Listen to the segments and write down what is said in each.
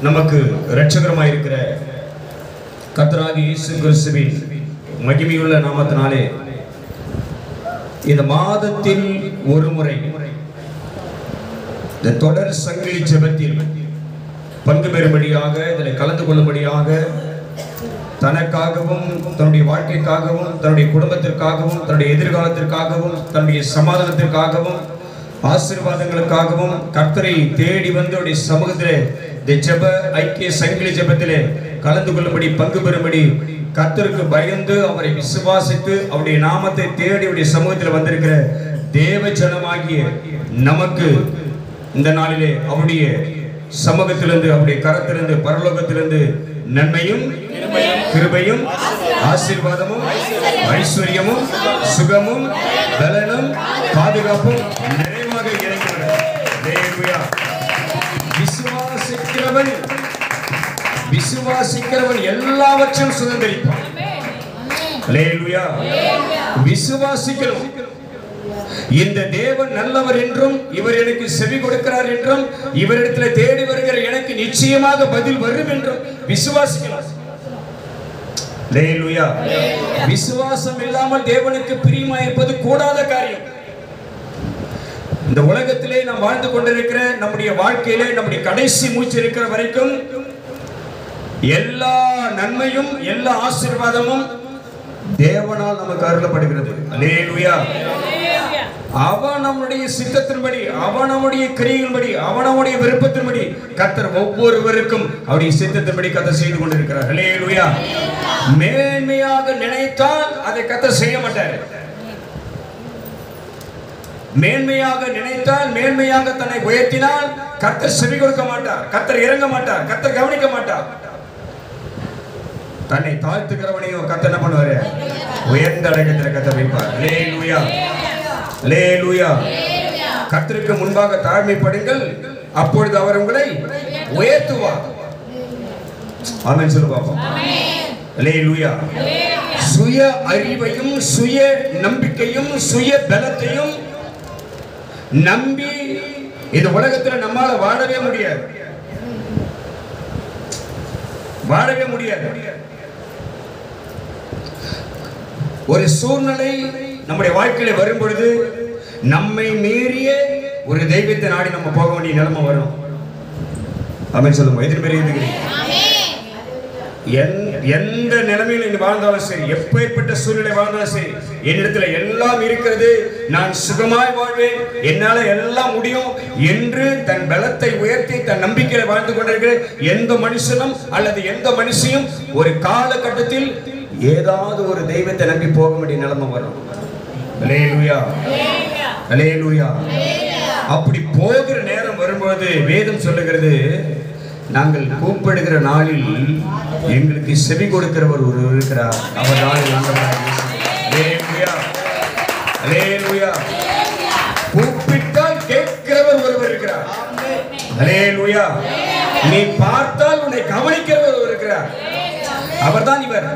நமக்கு இரட்சகராய் இருக்கிற கர்த்தராகிய இயேசு கிறிஸ்துவின் மகிமையுள்ள நாமத்தினாலே இந்த மாதத்தில் ஒரு முறை இந்த தொடர் சங்கிலி ஜெபத்தில் பங்கு பெறும்படியாக இதில் கலந்து கொள்ளும்படியாக தனக்காகவும் தன்னுடைய வாழ்க்கைக்காகவும் தன்னுடைய குடும்பத்திற்காகவும் தன்னுடைய எதிர்காலத்திற்காகவும் தன்னுடைய சமாதானத்திற்காகவும் ஆசீர்வாதங்களுக்காகவும் கர்த்தரை தேடி வந்து அவருடைய சமூகத்திலே இந்த ஜெப ஐக்கிய சங்கிலி ஜெபத்திலே கலந்து கொள்ளும்படி பங்கு பெறும்படி கர்த்தருக்கு பயந்து அவரை விசுவாசித்து அவருடைய நாமத்தை தேடி அவருடைய சமூகத்தில் வந்திருக்கிற தேவ ஜனமாகிய நமக்கு இந்த நாளிலே அவருடைய சமூகத்திலிருந்து அவருடைய கரத்திலிருந்து பரலோகத்திலிருந்து நன்மையும் கிருபையும் ஆசீர்வாதமும் ஐஸ்வர்யமும் சுகமும் பலனும் பாதுகாப்பும் நிறைவாக இறங்குகிறது. விசுவாசிக்கிறவன் எல்லாவற்றையும் சுதந்திரிப்பான். விசுவாசிக்கிறோம். இந்த தேவன் நல்லவர் என்றும் இவர் எனக்கு செவி கொடுக்கிறார் என்றும் இவரிடத்தில் தேடி வருகிற எனக்கு நிச்சயமாக பதில் வரும் என்றும் விசுவாசிக்கலாம். விசுவாசம் இல்லாமல் தேவனுக்கு பிரியமாய் இருப்பது கூடாத காரியம். இந்த உலகத்திலே நாம் வாழ்ந்து கொண்டிருக்கிற நம்முடைய வாழ்க்கையிலே நம்முடைய கடைசி மூச்சு இருக்கிற வரைக்கும் எல்லா நன்மையும் எல்லா ஆசீர்வாதமும் தேவனால் நமக்கு அருளப்படுகிறது. அல்லேலூயா. அவன் நம்முடைய சித்தத்தின்படி அவன் நம்முடைய கிரியைகளின்படி அவன் நம்முடைய விருப்பத்தின்படி கர்த்தர் ஒவ்வொருவருக்கும் அவருடைய சித்தத்தின்படி கர்த்தர் செய்து கொண்டிருக்கிறார். அல்லேலூயா. மேன்மையாக நினைத்தால் அதை கர்த்தர் செய்ய மாட்டார். மேன்மையாக நினைத்தால் மேன்மையாக தன்னை உயர்த்தினால் கர்த்தர் செவி கொடுக்க மாட்டார், கர்த்தர் இறங்க மாட்டார், கர்த்தர் கவனிக்க மாட்டார். தன்னை தாழ்த்துகிறவனையும் கர்த்தர் என்ன பண்ணுவாரு? உயர்ந்த அடக்கத்தில் கர்த்தர் வைப்பார். அல்லேலூயா. அல்லேலூயா. கர்த்தருக்கு முன்பாக தாழ்மைப்படுங்கள், அப்பொழுது அவர் உங்களை உயர்த்துவார். ஆமென் சொல்லு பாப்போம். அல்லேலூயா. சுய அறிவையும் சுய நம்பிக்கையும் சுய பலத்தையும் நம்பி இந்த உலகத்தில் நம்மால வாழவே முடியாது. வாழவே முடியாது. ஒரு சூழ்நிலை நம்முடைய வாழ்க்கையில வரும் பொழுது நம்மை மீறிய ஒரு தெய்வத்தை நாடி நம்ம போக வேண்டிய நிலைமை வரும். ஆமென் சொல்லுங்க. எதிர்மறை எந்த நிலைமையில் நீ வாழ்ந்தாலும் சரி, எப்பேற்பட்ட சூழ்நிலை வாழ்ந்தாலும் சரி, என்னிடத்துல எல்லாம் இருக்கிறது, நான் சுகமாய் வாழ்வேன், என்னால எல்லாம் முடியும் என்று தன் பலத்தை உயர்த்தி தன் நம்பிக்கையில வாழ்ந்து கொண்டிருக்கிற எந்த மனுஷனும் அல்லது எந்த மனுஷியும் ஒரு காலகட்டத்தில் ஏதாவது ஒரு தெய்வத்தை நம்பி போக வேண்டிய நிலைமை வரும். அல்லேலூயா. அல்லேலூயா. அப்படி போகிற நேரம் வரும்போது வேதம் சொல்லுகிறது, நாங்கள் கூப்பிடுகிற நாளில் எங்களுக்கு செவி கொடுக்கிறவர் ஒருவர் இருக்கிறார், அவர் கூப்பிட்டால் கேட்கிறவர் ஒருவர் இருக்கிறார். அல்லேலூயா. நீ பார்த்தால் உன்னை கவனிக்கிறவர் ஒருவர் இருக்கிறார், அவர்தான் இவர்.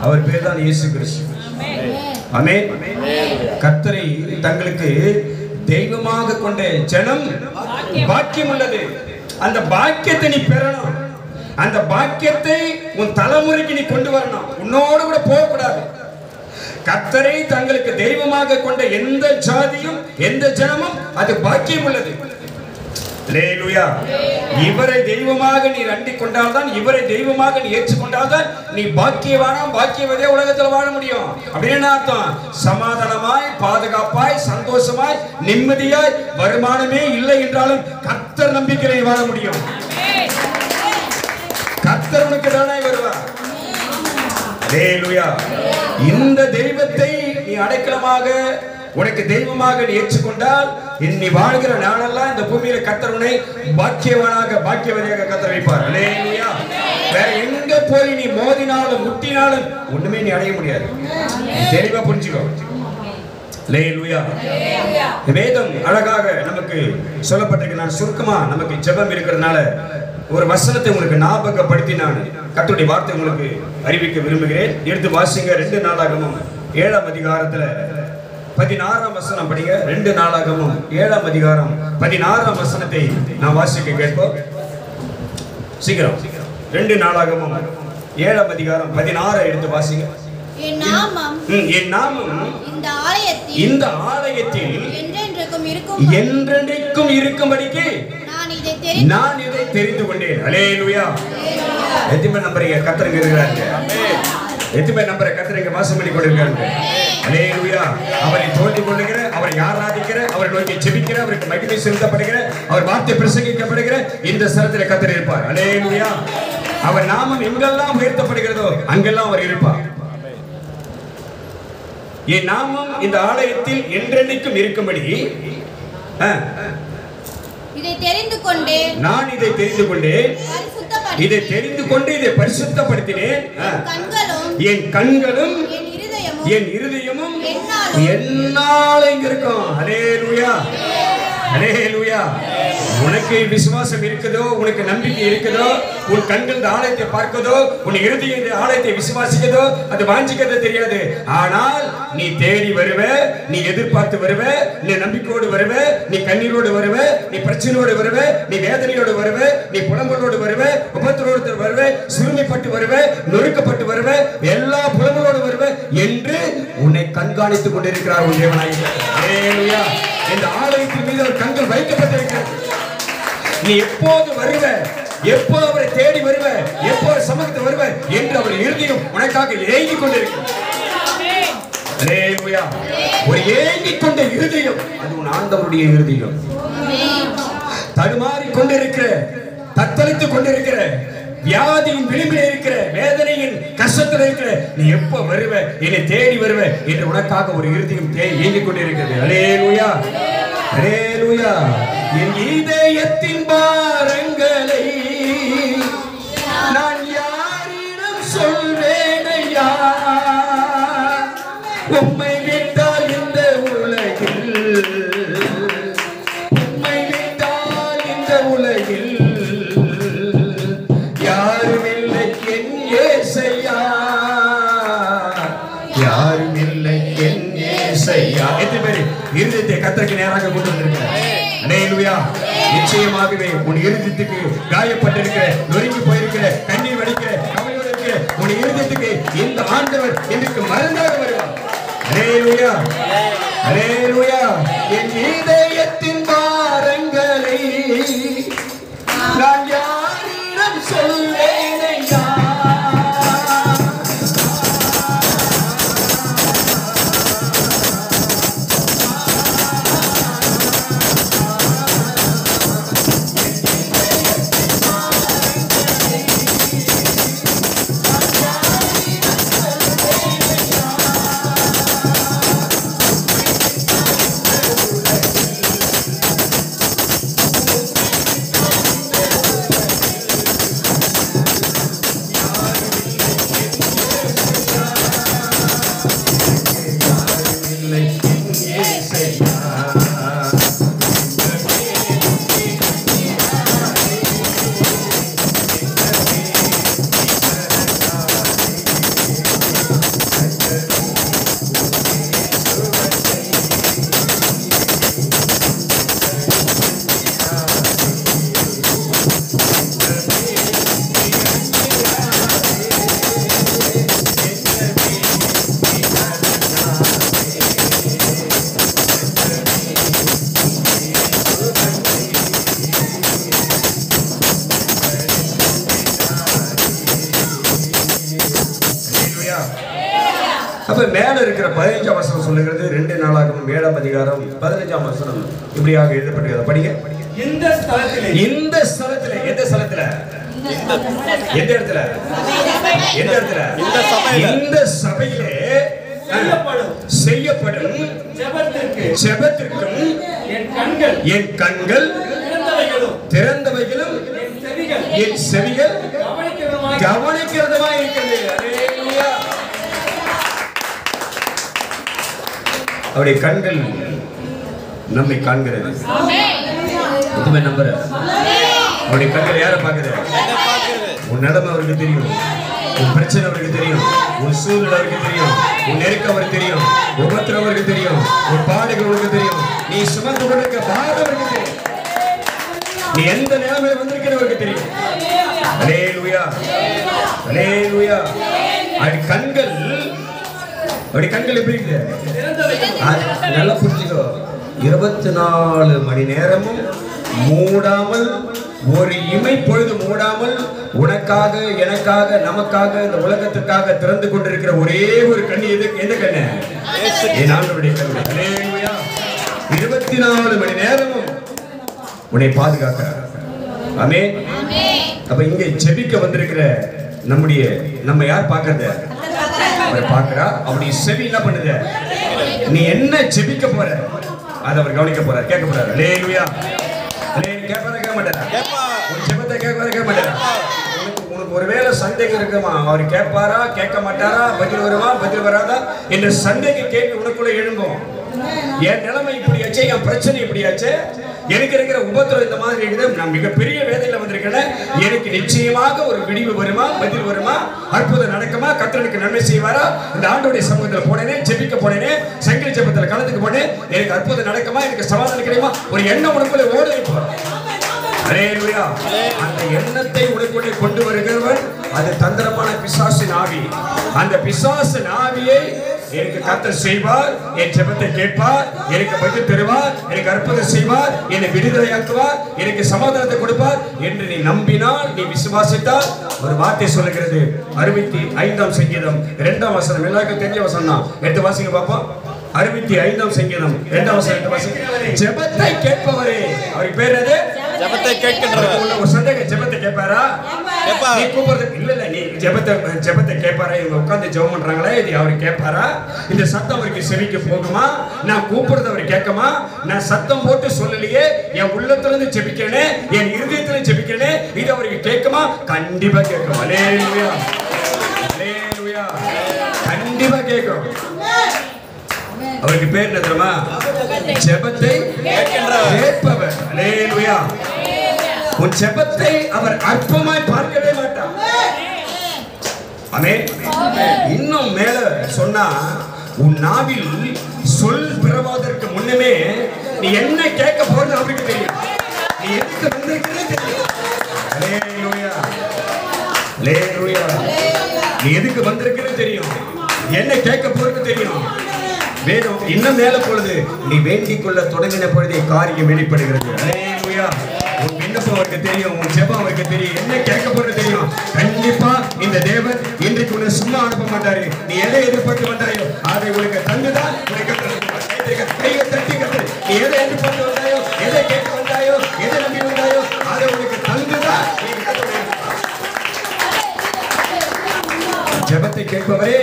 அவர் பேர் தான் இயேசு கிறிஸ்து. ஆமென். கர்த்தரை தங்களுக்கு தெய்வமாக கொண்ட ஜனம் பாக்கியம் உள்ளது. அந்த பாக்கியத்தை நீ பெறணும். அந்த பாக்கியத்தை உன் தலைமுறைக்கு நீ கொண்டு வரணும். உன்னோடு கூட போகக்கூடாது. கர்த்தரை தங்களுக்கு தெய்வமாக கொண்ட எந்த ஜாதியும் எந்த ஜனமும் அது பாக்கியம் உள்ளது. அல்லேலூயா. இவரை தெய்வமாக நீ அண்டிக் கொண்டால்தான், இவரை தெய்வமாக நீ ஏற்றுக்கொண்டால்தான் நீ பாக்கியவானாம் பாக்கியவதியா உலகத்தில் வாழ முடியும். அப்படின்னு அர்த்தம். சமாதானமாய் பாதுகாப்பாய் சந்தோஷமாய் நிம்மதியாய் வருமானமே இல்லை என்றாலும் கர்த்தர் நம்பிக்கையை வாழ முடியும். கர்த்தர் உனக்கு தானே வருவார். அல்லேலூயா. இந்த தெய்வத்தை நீ அடைக்கலமாக உனக்கு தெய்வமாக நீ ஏற்றுக்கொண்டால் நீ வாழ்கிற நாளெல்லாம் இந்த பூமியில கர்த்தர் உன்னை பாக்கியவானாக பாக்கியவதியாக கர்த்தர் வைப்பார். அல்லேலூயா. வேற எங்க போய் நீ மோதினாலும் முட்டினாலும் ஒண்ணுமே நீ அடைய முடியாது. தெளிவா புரிஞ்சுக்கோ. அல்லேலூயா. வேதம் அழகாக நமக்கு சொல்லப்பட்டிருக்கு. நான் சுருக்கமா நமக்கு ஜெபம் இருக்கிறதுனால ஒரு வசனத்தை உங்களுக்கு ஞாபகப்படுத்தி நான் கர்த்தருடைய வார்த்தை உங்களுக்கு அறிவிக்க விரும்புகிறேன். எடுத்து வாசிங்க. 2 நாளாகமம் 7ஆம் அதிகாரத்துல 16ஆம் வசனம் படிங்க. 2 நாளாகமும் 7ஆம் அதிகாரம் 16ஆம் வசனத்தை நாம் வாசிக்க கேட்போம். சீக்கிரம் 2 நாளாகமும் 7ஆம் அதிகாரம் 16 எடுத்து வாசிங்க. என் நாமம் இந்த ஆலயத்தில் என்றென்றைக்கும் இருக்கும்படிக்கு நான் இதை தெரிந்து கொண்டேன். அல்லேலூயா. எத்தனை நம்புறீங்க கர்த்தர் இருக்கிறாங்க? எத்தனை நம்புற கர்த்தர் வாசம் பண்ணி கொண்டிருக்காங்க? அல்லேலூயா. அவரை தோல்விக் கொள்ளுகிற, அவரை ஆராதிக்கிற, அவரை நோக்கி ஜெபிக்கிற, அவருக்கு மகிமை செலுத்தப்படுகிற, அவர் வார்த்தை பிரசங்கிக்கப்படுகிற இந்த ஸ்தலத்தில் கர்த்தர் இருப்பார். அல்லேலூயா. அவர் நாமம் எங்கெல்லாம் உயர்த்தப்படுகிறதோ அங்கெல்லாம் அவர் இருப்பார். என் நாமம் இந்த ஆலயத்தில் என்றென்றைக்கும் இருக்கும்படி இதை தெரிந்து கொண்டேன். நான் இதை தெரிந்து கொண்டேன். இதை தெரிந்து கொண்டு இதை பரிசுத்தப்படுத்தினேன். என் கண்களும் என் இருதயமும் என்னாலும் இங்க இருக்கும். அல்லேலூயா. அல்லேலூயா. உனக்கு விசுவாசம் இருக்குதோ, உனக்கு நம்பிக்கை இருக்குதோ, உன் கண்கள் இந்த ஆலயத்தை பார்க்கதோ, உன் இருதயம் இந்த ஆலயத்தை விசுவாசிக்கதோ, அது வாஞ்சிக்கிறது தெரியாது. ஆனால் நீ தேடி வருவ, நீ எதிர்பார்த்து வருவ, நீ நம்பிக்கையோடு வருவ, நீ கண்ணீரோடு வருவ, நீ பிரச்சனையோடு வருவ, நீ வேதனையோடு வருவ, நீ புலம்பலோடு வருவ, உபத்திரோடு வருவ, சிறுமைப்பட்டு வருவ, நொறுக்கப்பட்டு வருவ, எல்லா புலம்பலோடு வருவ என்று உன்னை கண்காணித்துக் கொண்டிருக்கிறார் உன் தேவனாகிய. அல்லேலூயா. இந்த ஆலயத்தின் மீது ஒரு கண்கள் வைக்கப்பட்டிருக்கிறது. நீ எப்போது வருவ, எப்போ அவரை தேடி வருவ, எப்போ சமூகத்தை வருவ என்று அவர் இருதயம் உனக்காக ஏங்கிக் கொண்டிருக்கிறது. அல்லேலூயா. ஒரு ஏங்கிக் கொண்ட இருதயம், அது உன் ஆண்டவருடைய இருதயம். தடுமாறி கொண்டிருக்கிற, தத்தளித்துக் கொண்டிருக்கிற, வியாதியின் விளிம்பில் இருக்கிற, வேதனையின் கஷ்டத்தில் இருக்கிற, நீ எப்ப வருவ, என்னை தேடி வருவ என்று உனக்காக ஒரு இருதயம் ஏங்கிக் கொண்டிருக்கிறது. அல்லேலூயா. அல்லேலூயா. என் இதயத்தின் பாரங்களை நான் யாரிடம் சொல்வேனையா? உம்மை விட்டால் இந்த உலகில், உம்மை விட்டால் இந்த உலகில் யாரும் இல்லை என் இயேசையா, யாரும் இல்லை என் இயேசையா. எத்தனை பேர் இருதயத்தை கர்த்தருக்கு நேராக கொண்டு வந்திருக்கிறார்? அல்லேலூயா. நிச்சயமாகவே உன் இருதயத்துக்கு காயப்பட்டிருக்கிற, நொறுங்கி போயிருக்கிற, கண்ணீர் வடிக்கிற, கவலையோடு இருக்கிற உன் இருதயத்துக்கு இந்த ஆண்டவர் எனக்கு மருந்தாக வருவார். அல்லேலூயா. அல்லேலூயா. என் இதயத்தின் பாரங்களை நான் யாரிடம் சொல்வேனையா? அப்ப மேல இருக்கிற 15ஆம் வசனம் சொல்லுகிறது 2 நாளாகமும் 7ஆம் அதிகாரம் 15ஆம் வசனம் இப்படியாக எழுதப்பட்டிருக்கிறது. படிங்க. இந்த ஸ்தலத்திலே, இந்த ஸ்தலத்திலே, எந்த ஸ்தலத்திலே, எந்த இடத்துல, எந்த இடத்துல, இந்த சபையிலே செய்யப்படும் ஜெபத்திற்கும் என் கண்கள் திறந்தவைகளும் என் செவிகள் கவனிக்கிறதுமா இருக்கிறது. அல்லேலூயா. அவருடைய கண்கள் நம்மை காண்கிறது. எதுவுமே நம்புற அவருடைய கண்கள் யாரை பார்க்குது? உன் நிலைமை அவருக்கு தெரியும். உன் பிரச்சனை அவருக்கு தெரியும், உன் சூழ்நிலை அவருக்கு தெரியும், உன் நெருக்கம் அவருக்கு தெரியும், உபத்திரம் அவருக்கு தெரியும், உன் பாடுகள் அவருக்கு தெரியும், நீ சுமந்து கொண்டிருக்க பாரம் அவருக்கு தெரியும், நீ எந்த நிலைமையில வந்திருக்கிறவருக்கு தெரியும். அல்லேலூயா, அல்லேலூயா. அப்படி கண்கள் எப்படி இருக்கு? நல்லா புரிஞ்சுக்கோ. 24 மணி நேரமும் மூடாமல், ஒரு இமை பொழுது மூடாமல் உனக்காக, எனக்காக, நமக்காக, இந்த உலகத்திற்காக திறந்து கொண்டிருக்கிற ஒரே ஒரு கண்ணு எந்த கண்ணு? என் ஆண்டவருடைய கண்ணு. அல்லேலூயா. 24 மணி நேரமும் உன்னை பாதுகாக்கிறார். ஆமென். அப்ப இங்க ஜெபிக்க வந்திருக்கிற நம்ம யார் பார்க்கறது? அவர் பார்க்கிறா. அப்படி செவி என்ன பண்ணுது? நீ என்ன ஜெபிக்க போற அதை அவர் கவனிக்க போறார், கேட்க போறார். அல்லேலூயா. கேட்க மாட்டாரா? உன் ஜெபத்தை கேட்க மாட்டாரா? உனக்கு ஒருவேளை சந்தேகம் இருக்குமா, அவர் கேட்பாரா கேட்க மாட்டாரா, பதில் வருமா பதில் வராதா என்ற சந்தேக கேள்வி உனக்குள்ள எழும்பும். என் நிலைமை இப்படியாச்சு, என் பிரச்சனை இப்படியாச்சு, எனக்கு இருக்கிற உபத்திரம் இந்த மாதிரி இருக்குது, நான் மிகப்பெரிய வேதையில வந்திருக்கேன், எனக்கு நிச்சயமாக ஒரு விடிவு வருமா, பதில் வருமா, அற்புதம் நடக்குமா, கர்த்தருக்கு நன்மை செய்வாரா, இந்த ஆண்டோடைய சமூகத்தில் போனேனே, ஜெபிக்க போனேனே, சங்கீத ஜெபத்தில் கலந்துக்க போனேன், எனக்கு அற்புதம் நடக்குமா, எனக்கு சமாதானம் கிடைக்குமா, ஒரு எண்ணம் உனக்குள்ளே ஓட வைப்பார். அல்லேலூயா. அந்த எண்ணத்தை உனக்குள்ளே கொண்டு வருகிறவன் அது தந்திரமான பிசாசின் ஆவி. அந்த பிசாசின் ஆவியை எனக்கு கர்த்தர் செய்வார், என் ஜெபத்தை கேட்பார், எனக்கு பதில் தருவார், எனக்கு அற்புதம் செய்வார், என்னை விடுதலையாக்குவார், எனக்கு சமாதானத்தை கொடுப்பார் என்று நீ நம்பினால், நீ விசுவாசித்தால், ஒரு வார்த்தை சொல்லுகிறது. 65ஆம் சங்கீதம் 2ஆம் வசனம். எல்லாருக்கும் தெரிஞ்ச வசனம் தான். எடுத்து வாசிங்க பாப்போம். 65ஆம் சங்கீதம் 2ஆம் வசனம் வாசிங்க. ஜெபத்தை கேட்பவரே, அவருக்கு பேர் எது? ஜெபத்தை கேட்கின்றவர். ஒரு சந்தேகம், ஜெபத்தை கேட்பாரா? நீ கூப்பிடுறது இல்ல, நீ ஜெபத்தை கேட்பாரா? இவங்க உட்கார்ந்து ஜெபம் பண்றாங்களே, இது அவர் கேட்பாரா? இந்த சத்தம் அவருக்கு செவிக்கு போகுமா? நான் கூப்பிடுறது அவர் கேட்குமா? நான் சத்தம் போட்டு சொல்லலையே, என் உள்ளத்துல இருந்து ஜெபிக்கிறேன், என் இருதயத்துல ஜெபிக்கிறேன், இது அவருக்கு கேட்குமா? கண்டிப்பா கேட்கும். அல்லேலூயா, அல்லேலூயா. கண்டிப்பா கேட்கும். அவருக்கு பேர் என்ன தெரியுமா? ஜெபத்தை கேட்பவர். அல்லேலூயா. உன் ஜெபத்தை அவர் அற்பமாய் பார்க்கவே மாட்டார். ஆமென். இன்னும் மேல சொன்னா, உன் நாவில் சொல் பிறவாதற்கு முன்னமே நீ என்ன கேட்க போறது அவருக்கு தெரியும், நீ எதுக்கு வந்திருக்கிறே தெரியும். அல்லேலூயா, அல்லேலூயா. நீ எதுக்கு வந்திருக்கிறே தெரியும், என்ன கேட்க போறது தெரியும். வேணும் இன்னும் மேல பொழுது நீ வேண்டிக் கொள்ள தொடங்கின பொழுதே காரியம் வெளிப்படுகிறது. அல்லேலூயா. உன் விண்ணப்பம் அவருக்கு தெரியும், உன் ஜெபம் அவருக்கு தெரியும், என்ன கேட்க போறது தெரியும். கண்டிப்பா இந்த தேவன் இன்றைக்கு உன்னை சும்மா அனுப்ப மாட்டாரு. நீ எதை எதிர்பார்த்து வந்தாயோ அதை உனக்கு தந்துதான் கையை தட்டி கத்து. நீ எதை எதிர்பார்த்து வந்தாயோ, எதை கேட்க வந்தாயோ, எதை நம்பி வந்தாயோ அதை உனக்கு தந்துதான். ஜெபத்தை கேட்பவரே,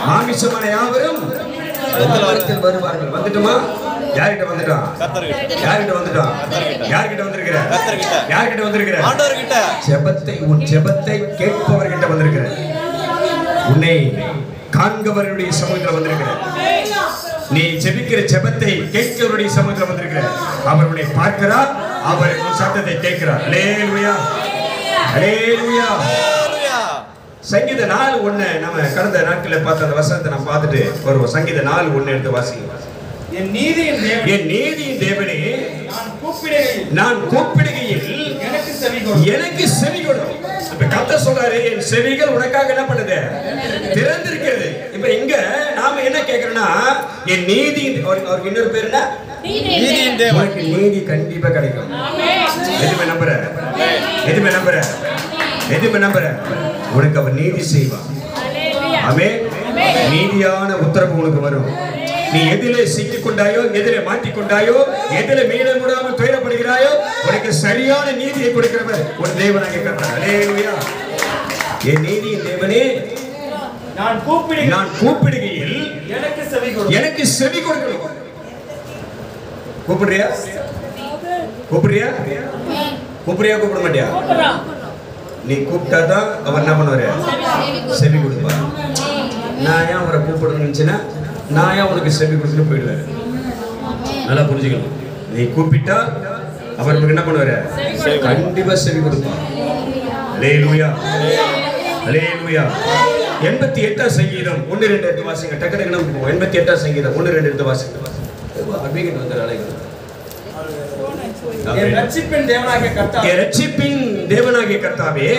மாமிசமான யாவரும் வருவார்கள். வந்துட்டுமா? யார்கிட்ட வந்துட்டான்? யார்கிட்ட வந்துட்டான்? யார்கிட்ட வந்திருக்கிற? யார்கிட்ட வந்திருக்கிற? ஆண்டவர்கிட்ட. ஜெபத்தை, உன் ஜெபத்தை கேட்பவர்கிட்ட வந்திருக்கிற, உன்னை காண்பவருடைய சமூகத்தில் வந்திருக்கிற, நீ ஜெபிக்கிற ஜெபத்தை கேட்கிறவருடைய சமூகத்தில் வந்திருக்கிற, அவர் உன்னை பார்க்கிறார், அவர் உன் சத்தத்தை கேட்கிறார். அல்லேலூயா, அல்லேலூயா. சங்கீத 4:1 நம்ம கடந்த நாட்களில் பார்த்த அந்த வசனத்தை நம்ம பார்த்துட்டு வருவோம். சங்கீத 4:1 எடுத்து வாசிங்க. என் நீதியின் தேவனே, நான் கூப்பிடுகையில் எனக்கு செவி கொடும். இப்ப கர்த்தர் சொல்றாரு, என் செவிகள் உனக்காக என்ன பண்ணுது? திறந்திருக்கிறது. இப்ப இங்க நாம என்ன கேக்குறோம்னா, என் நீதி, அவருக்கு இன்னொரு பேர் என்ன? நீதியின் தேவன். உனக்கு நீதி கண்டிப்பா கிடைக்கும். எதுமே நம்புற, எதுமே நம்புற, எதுமே நம்புற, உனக்கு அவர் நீதி செய்வார். ஆமென். நீதியான உத்தரவு உனக்கு வரும். நீ எதிலே சிக்கிக் கொண்டாயோ, எதிலே மாட்டிக்கொண்டாயோ, எதிலே மீள முடியாமல் துயரப்படுகிறாயோ, உனக்கு சரியான நீதியை கொடுக்கிறவர் உன் தேவனாகிய கர்த்தர். அல்லேலூயா. என் நீதியின் தேவனே, நான் கூப்பிடுகையில் எனக்கு செவி கொடுக்கணும். கூப்பிடுறியா? கூப்பிடுறியா? கூப்பிடுறியா? கூப்பிட மாட்டியா? நீ கூப்பிட்டாதான் அவர் என்ன பண்ணுவாரு? செவி கொடுப்பார். நான் ஏன் அவரை கூப்பிடணும்னு நினைச்சேன்னா, நான் ஏன் உனக்கு செவி கொடுத்துட்டு போயிடுவாரு. நல்லா புரிஞ்சுக்கணும். நீ கூப்பிட்டா அவர் என்ன பண்ணுவாரு? கண்டிப்பா செவி கொடுப்பார். அல்லேலூயா. ஹல்லேலூயா. 88 சங்கீதம் 1 2 எடுத்து வாசிங்க. டக்கு டக்குனு போவோம். 88 சங்கீதம் 1 2 எடுத்து வாசிங்க. அபிகேட் வந்து அழைக்கிறேன். என் ரட்சிப்பின் தேவனாகிய கர்த்தாவே, என் ரட்சிப்பின் தேவனாகிய கர்த்தாவே,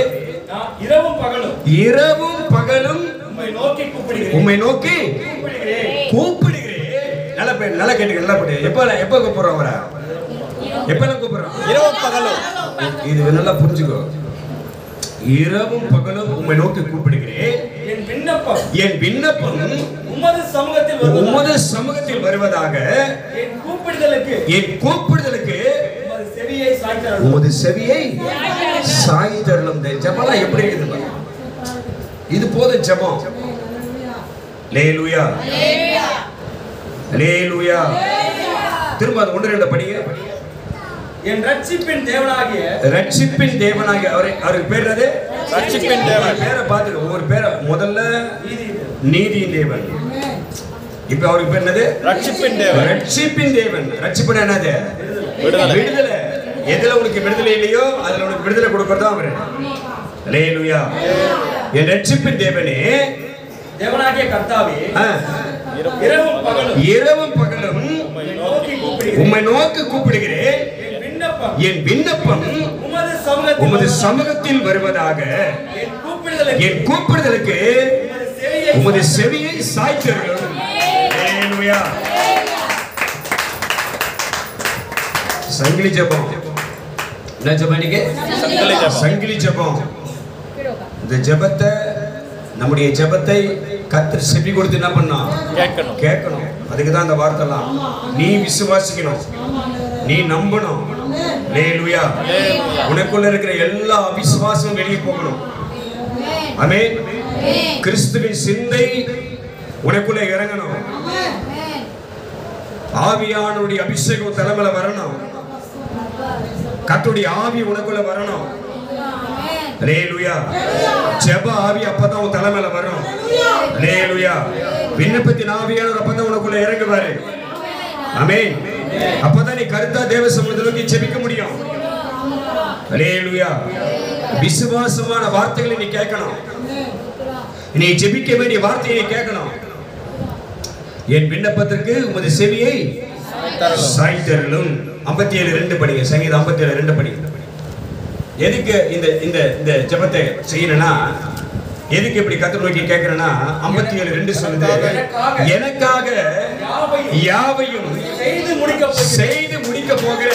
நான் இரவும் பகலும் உம்மை நோக்கி கூப்பிடுகிறேன். நல்லா கேட்டுக்க, நல்லா படி. எப்ப கூப்பிடுறோம் அவரை? எப்பெல்லாம் கூப்பிடுறோம்? இரவும் பகலும். இது நல்லா புரிஞ்சுக்கோ. இரவும் பகலும் உம்மை நோக்கி கூப்பிடுகிறேன். என் விண்ணப்பம் உமது சமூகத்தில் வருவதாக. என் கூப்பிடுதலுக்கு உமது செவியை சாய்தருளும். ஜெபம்லாம் எப்படி இருக்குது? இது போதும் ஜெபம். ஹல்லேலூயா, ஹல்லேலூயா. திரும்ப 1 2 படிங்க. என் ரட்சிப்பின் தேவனாகிய அவருக்கு பேர் என்னது? ரட்சிப்பின் தேவன். பேரை பார்த்துக்க. ஒவ்வொரு பேரை முதல்ல நீதியின் தேவன். இப்ப அவருக்கு பேர் என்னது? ரட்சிப்பின் தேவன். ரட்சிப்பின் தேவன். ரட்சிப்பு என்னது? விடுதலை. விடுதலை. எதுல உனக்கு விடுதலை இல்லையோ அதுல உனக்கு விடுதலை கொடுக்கறதா அவரு. ஹல்லேலூயா. என் ரட்சிப்பின் தேவனே, தேவனாகிய கர்த்தாவே, இரவும் பகலும் உம்மை நோக்கி கூப்பிடுகிறேன். என் விண்ணப்பம் உமது சமூகத்தில் வருவதாக. என் கூப்பிடுதலுக்கு உமது செவியை சாய்த்தருளும். ஹல்லேலூயா. சங்கிலி ஜெபம். என்ன ஜெபம் நீங்க? சங்கிலி ஜெபம். இந்த ஜெபத்தை, நம்முடைய ஜெபத்தை கர்த்தர் செவி கொடுத்து என்ன பண்ணா? கேட்கணும். அதுக்கு தான் இந்த வார்த்தைலாம். நீ விசுவாசிக்கணும், நீ நம்பணும். ஹல்லேலூயா. உனக்குள்ள இருக்கிற எல்லா அவிசுவாசமும் வெளியே போகணும். ஆமென். கிறிஸ்துவின் சிந்தை உனக்குள்ள இறங்கணும். ஆவியானவருடைய அபிஷேகம் தலைமையில வரணும். கர்த்தருடைய ஆவி உனக்குள்ள வரணும். ஹல்லேலூயா. ஜெப ஆவி அப்பதான் உன் தலைமையில வரும். ஹல்லேலூயா. விண்ணப்பத்தின் ஆவியானவர் அப்பதான் உனக்குள்ள இறங்குவாரு. ஆமென். அப்பதான் நீ கருத்தா தேவ சமூகத்துல நோக்கி ஜெபிக்க முடியும். ஹல்லேலூயா. விசுவாசமான வார்த்தைகளை நீ கேட்கணும். நீ ஜெபிக்க வேண்டிய வார்த்தையை நீ கேட்கணும். என் விண்ணப்பத்திற்கு உமது செவியை சாய்த்தருளும். 57:2 படிங்க. சங்கீதம் 57:2 படிங்க. எதுக்கு இந்த இந்த இந்த ஜெபத்தை செய்யணும்னா, எதுக்கு இப்படி கர்த்தர் நோக்கி கேட்கிறேன்னா, 57:2 சொல்லுது, எனக்காக யாவையும் செய்து முடிக்க போகிற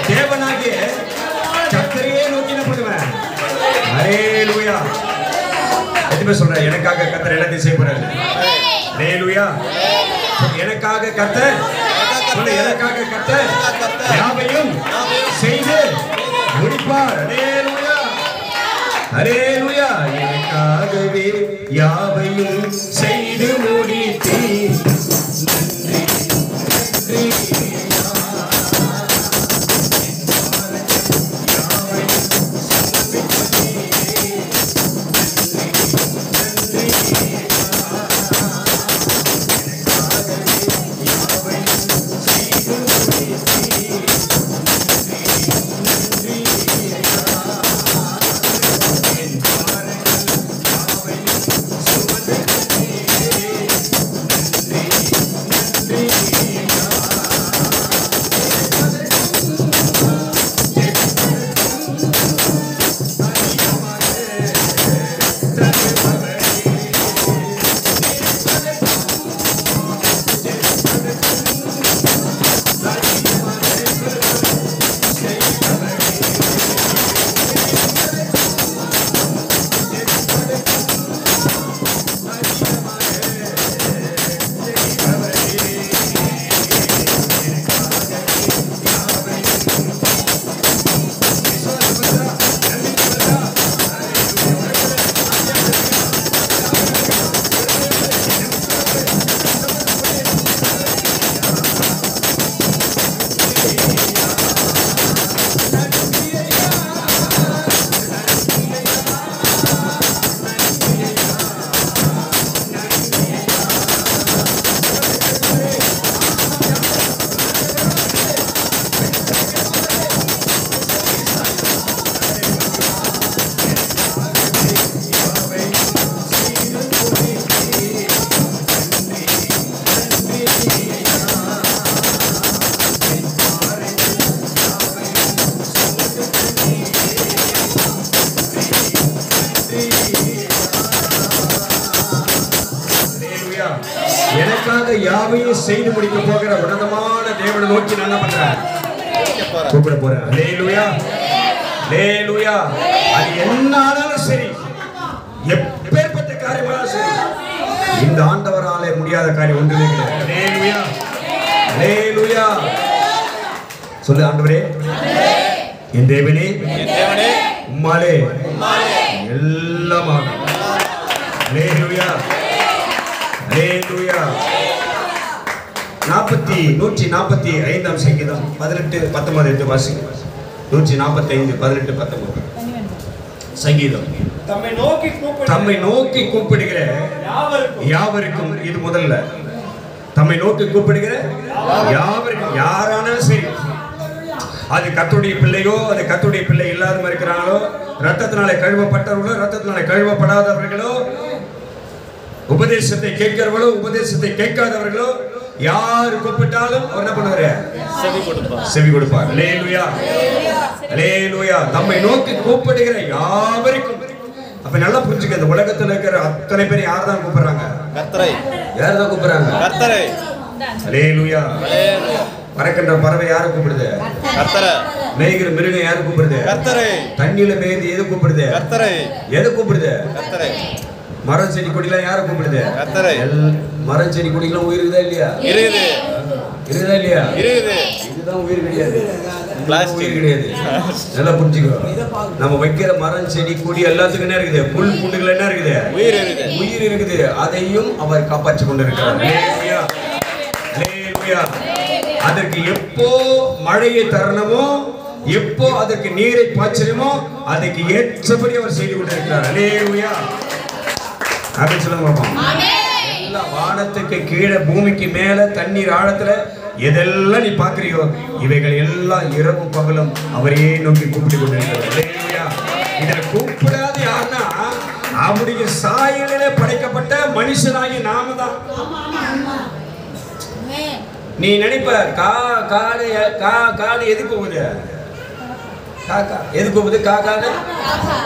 தேவனாகிய கர்த்தரையே நோக்கி என்ன பண்ணுவேன்? ஹல்லேலூயா. எதுமே சொல்றேன், எனக்காக கர்த்தர் எல்லாத்தையும் செய்ய போறாரு. ஹல்லேலூயா. எனக்காக கர்த்தர், எனக்காக கர்த்தர் யாவையும் செய்து முடிப்பார். ஹல்லேலூயா, ஹல்லேலூயா. எனக்காகவே யாவையும் செய்து முடித்தீர். நன்றி, நன்றி. நமக்காக யாவையும் செய்து முடிக்க போகிற உன்னதமான தேவனை நோக்கி நான் என்ன பண்றேன்? கூப்பிட போறேன். அல்லேலூயா, அல்லேலூயா. அது என்ன ஆனாலும் சரி, எப்பேற்பட்ட காரியமானாலும் சரி, இந்த ஆண்டவராலே முடியாத காரியம் ஒன்றுமே கிடையாது. அல்லேலூயா, அல்லேலூயா. சொல்லு, ஆண்டவரே, என் தேவனே, உம்மாலே எல்லாம் ஆகும். அல்லேலூயா, அல்லேலூயா. 145 சங்கீதம் 18, 19 எடுத்து வாசிங்க. 145, 18, 19 சங்கீதம். தம்மை நோக்கி கூப்பிடுகிற யாவருக்கும், இது முதல்ல, தம்மை நோக்கி கூப்பிடுகிற யாவருக்கும், யாரானாலும் சரி, அது கர்த்தருடைய பிள்ளையோ, அது கர்த்தருடைய பிள்ளை இல்லாத இருக்கிறாங்களோ, ரத்தத்தினாலே கழுவப்பட்டவர்களோ, ரத்தத்தினாலே கழுவப்படாதவர்களோ, உபதேசத்தை கேட்கிறவர்களோ, உபதேசத்தை கேட்காதவர்களோ, யாரு கூப்பிட்டாலும் அவர் என்ன பண்ணுவாரு? செவி கொடுப்பார். அல்லேலூயா, அல்லேலூயா. தம்மை நோக்கி கூப்பிடுகிற யாவருக்கும். அப்ப நல்லா புரிஞ்சுக்க, இந்த உலகத்துல இருக்கிற அத்தனை பேர் யார் தான் கூப்பிடுறாங்க? கர்த்தரை. யார் தான் கூப்பிடுறாங்க? கர்த்தரை. அல்லேலூயா. பறக்கின்ற பறவை யாரை கூப்பிடுது? கர்த்தரை. மேய்கிற மிருகம் யாரை கூப்பிடுது? கர்த்தரை. தண்ணியில மேய்து எது கூப்பிடுது? கர்த்தரை. எது கூப்பிடுது? கர்த்தரை. மரம் செடி கொடிலாம் யாரை கூப்பிடுது? கர்த்தரை. மரம் செடி கொடிலாம் உயிர் இருக்குதா இல்லையா? இருக்குது. இருக்குதா இல்லையா? இருக்குது. இதுதான் உயிர் கிடையாது, உயிர் கிடையாது. நல்லா புரிஞ்சுக்கோ. நம்ம வைக்கிற மரம் செடி கொடி எல்லாத்துக்கும் என்ன இருக்குது? புல் பூண்டுகள் என்ன இருக்குது? உயிர் இருக்குது. உயிர் இருக்குது. அதையும் அவர் காப்பாற்றி கொண்டிருக்கிறார். அல்லேலூயா, அல்லேலூயா. அதற்கு எப்போ மழையை தரணுமோ, எப்போ அதற்கு நீரை பாய்ச்சணுமோ, அதுக்கு ஏற்றபடி அவர் செய்து கொண்டிருக்கிறார். அல்லேலூயா. அப்படின்னு சொல்லுங்க பாப்போம். எல்லா வானத்துக்கு கீழே, பூமிக்கு மேல, தண்ணீர் ஆழத்துல எதெல்லாம் நீ பாக்குறியோ, இவைகள் எல்லாம் இரவும் பகலும் அவரையே நோக்கி கூப்பிட்டு கொண்டிருக்கிறார். அல்லேலூயா. இதில் கூப்பிடாத யாருன்னா, அவருடைய சாயலிலே படைக்கப்பட்ட மனுஷனாகி நாம தான். நீ நினைப்ப காடு எதுக்கு போகுது? காக்கா எதுக்கு போகுது?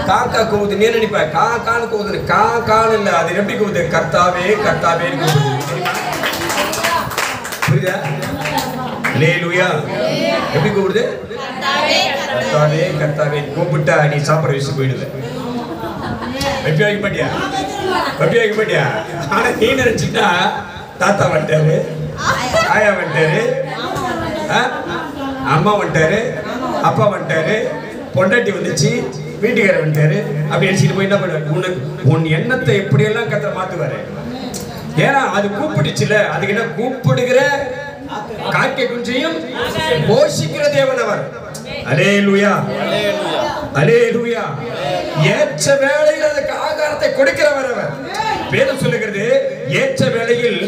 காக்கா கூவுது. நீ நினைப்ப காக்கான்னு கூவுது. காக்கான்னு இல்ல, அது எப்படி கூவுது? கர்த்தாவே கர்த்தாவே கூவுது. புரியுதா? அல்லேலூயா. எப்படி கூப்பிடுது? கர்த்தாவே கர்த்தாவே. கூப்பிட்டா நீ சாப்பிட்ற விஷயம் போயிடுது. வெப்பி வைக்க மாட்டியா? வெப்பி வைக்க மாட்டியா? ஆனா நீ நினைச்சுட்டா, தாத்தா வந்துட்டாரு, ஆயா வந்துட்டாரு, அம்மா வந்துட்டாரு, அப்பா வந்துட்டாரு, பொண்டாட்டி வந்துச்சு, வீட்டுக்காரர் வந்துட்டாரு, அப்படி நினைச்சிட்டு போய் என்ன பண்ணுவாரு? உனக்கு உன் எண்ணத்தை எப்படியெல்லாம் கர்த்தர் மாத்துவாரு. ஏன்னா அது கூப்பிடுச்சுல, அதுக்கு என்ன? கூப்பிடுகிற காக்கை குஞ்சையும் போஷிக்கிற தேவன் அவர். அல்லேலூயா, அல்லேலூயா. ஏற்ற வேளையில் அதுக்கு ஆகாரத்தை கொடுக்கிறவர் அவர். வேதம் சொல்லுகிறது, ஏற்ற வேளையில்